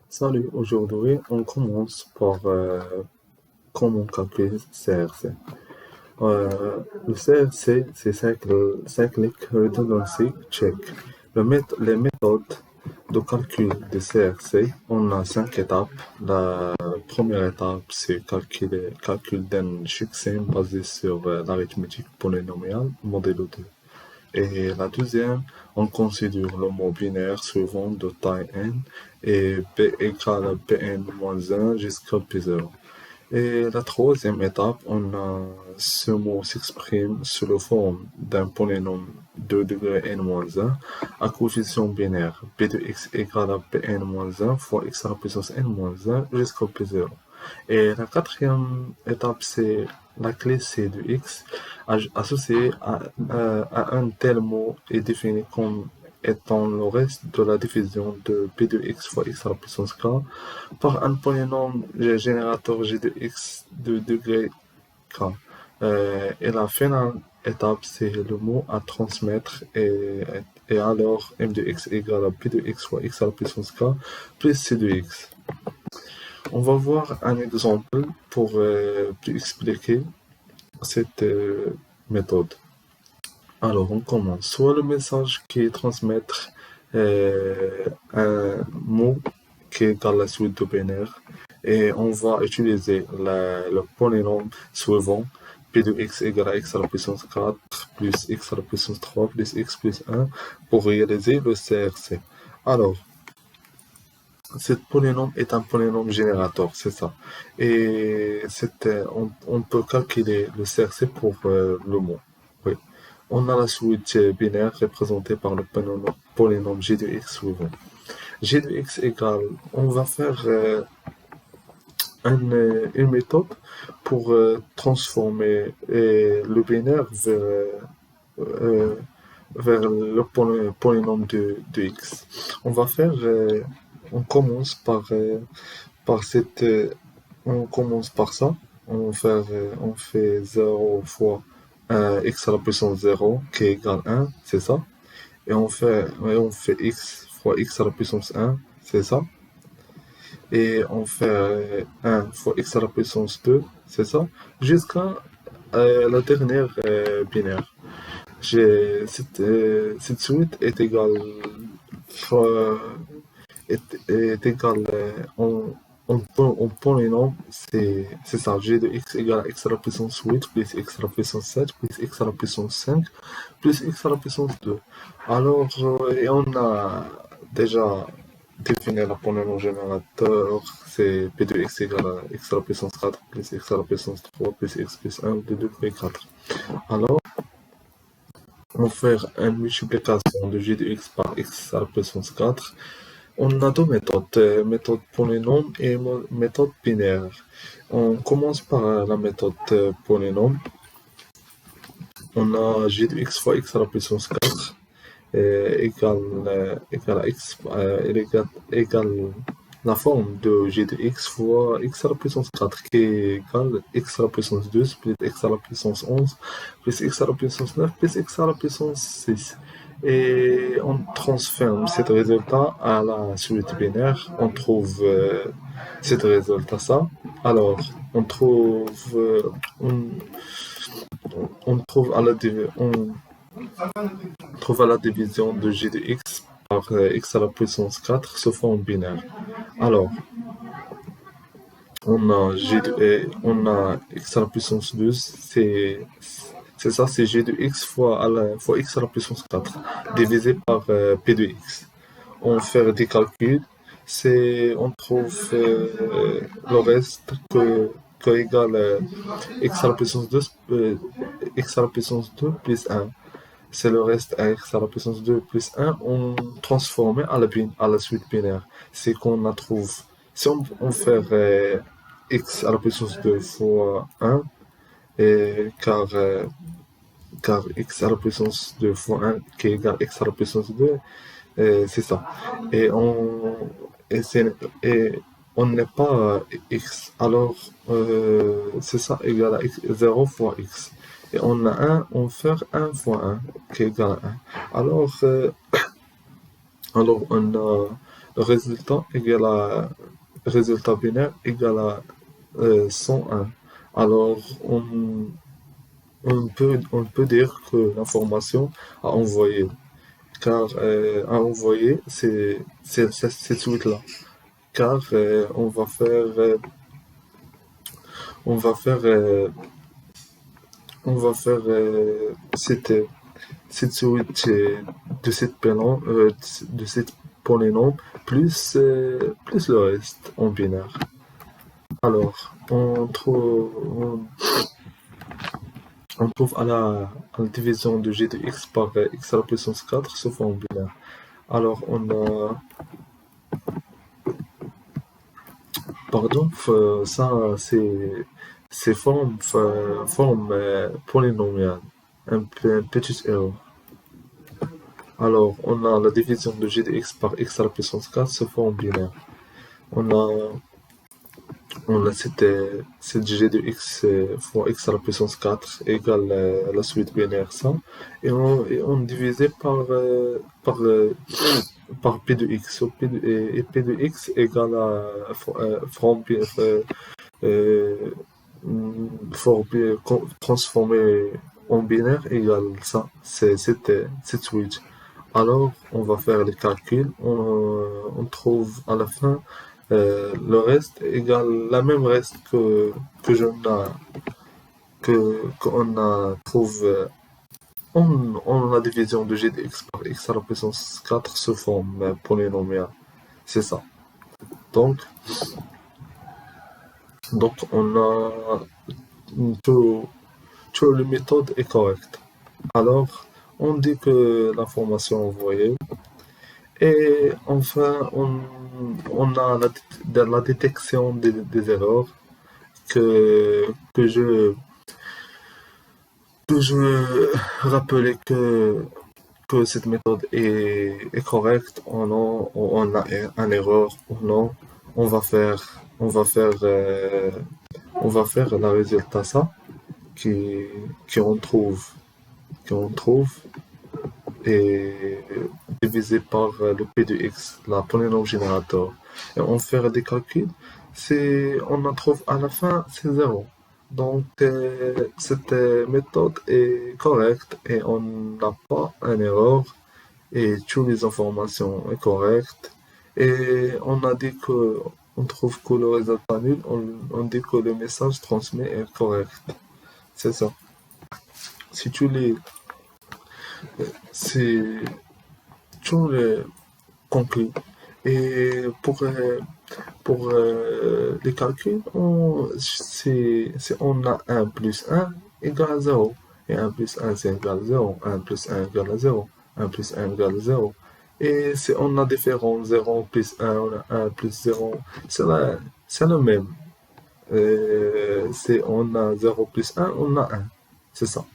Salut, aujourd'hui on commence par comment calculer CRC. Le CRC, c'est Cyclic Redundancy Check. Les méthodes de calcul de CRC, on a 5 étapes. La première étape, c'est calcul d'un succès basé sur l'arithmétique polynomiale, modèle 2. Et la deuxième, on considère le mot binaire suivant de taille n et p égale à pn-1 jusqu'à p0. Et la troisième étape, ce mot s'exprime sous la forme d'un polynôme de degré n-1 à coefficient binaire p de x égale à pn-1 fois x à la puissance n-1 jusqu'à p0. Et la quatrième étape, c'est la clé C de x associée à un tel mot est défini comme étant le reste de la division de p de x fois x à la puissance k par un polynôme générateur g de x de degré k. Et la finale étape, c'est le mot à transmettre et alors m de x égale à p de x fois x à la puissance k plus c de x. On va voir un exemple pour plus expliquer cette méthode. Alors, on commence. Soit le message qui est transmettre un mot qui est dans la suite de binaire et on va utiliser le polynôme suivant p de x égale à x à la puissance 4 plus x à la puissance 3 plus x plus 1 pour réaliser le CRC. Alors, cet polynôme est un polynôme générateur, c'est ça. Et on peut calculer le CRC pour le mot. Oui. On a la suite binaire représentée par le polynôme g de x suivant. G de x égale, on va faire une méthode pour transformer le binaire vers le polynôme de x. On va faire, on commence par cette, on commence par ça. On fait 0 fois x à la puissance 0 qui est égal à 1, c'est ça. Et on fait x fois x à la puissance 1, c'est ça. Et on fait 1 fois x à la puissance 2, c'est ça. Jusqu'à la dernière binaire. Cette suite est égale est égal en polynôme, c'est ça, g de x égale à x à la puissance 8 plus x à la puissance 7 plus x à la puissance 5 plus x à la puissance 2. Alors, et on a déjà défini le polynôme générateur, c'est p de x égale à x à la puissance 4 plus x à la puissance 3 plus x plus 1 de degré 4. Alors, on fait une multiplication de g de x par x à la puissance 4. On a deux méthodes, méthode polynôme et méthode binaire. On commence par la méthode polynôme. On a g de x fois x à la puissance 4 égale à x, égale la forme de g de x fois x à la puissance 4 qui est égale x à la puissance 2 plus x à la puissance 11 plus x à la puissance 9 plus x à la puissance 6. Et on transforme ce résultat à la suite binaire. On trouve ce résultat ça. Alors, on trouve à la division de g de x par x à la puissance 4 sous forme binaire. Alors, on a x à la puissance 12, c'est ça, c'est g de x fois x à la puissance 4, divisé par p de x. On fait des calculs, on trouve le reste que égale x à la puissance 2, x à la puissance 2 plus 1. C'est le reste à x à la puissance 2 plus 1, on transforme à la suite binaire. C'est qu'on a trouve. Si on fait x à la puissance 2 fois 1, car x à la puissance 2 fois 1 qui est égal à x à la puissance 2, c'est ça. Et on n'est pas x. Alors, c'est ça égal à x, 0 fois x. Et on a 1, on fait 1 fois 1 qui est égal à 1. Alors on a résultat binaire égale à 101. Alors, on peut dire que l'information a envoyé, car a envoyé, c'est cette suite-là. Car on va faire, cette suite de cette polynôme plus le reste en binaire. Alors, on trouve à la division de g de x par x à la puissance 4 sous forme binaire. Alors, on a... Pardon, ça, c'est forme polynomiale. Un petit erreur. Alors, on a la division de g de x par x à la puissance 4 sous forme binaire. On a cette g de x fois x à la puissance 4 égale la suite binaire ça. Et on divisait par p de x. Et p de x égale à forme transformée en binaire égale ça. C'est cette suite. Alors, on va faire les calculs. On trouve à la fin le reste égale la même reste qu'on a trouvé en la division de g de x par x à la puissance 4 sous forme polynomiale. C'est ça. Donc on a toute la méthode est correcte. Alors, on dit que l'information envoyée. Et enfin, on a la détection des erreurs que je rappelais que cette méthode est correcte ou non, ou on a une erreur ou non. On va faire la résultat ça qu'on trouve et divisé par le p de x, la polynôme générateur. Et on fait des calculs, on en trouve à la fin, c'est 0. Donc, cette méthode est correcte et on n'a pas une erreur et toutes les informations sont correctes. Et on a dit que on trouve que le résultat nul, on dit que le message transmis est correct. C'est ça. Si tu les c'est tout les conclut. Et pour les calculs, on a 1 plus 1 égale à 0. Et 1 plus 1 c'est égal à 0. 1 plus 1 égale à 0. 1 plus 1 égale à 0. Et si on a différents 0 plus 1, on a 1 plus 0, c'est le même. Si on a 0 plus 1, on a 1. C'est ça.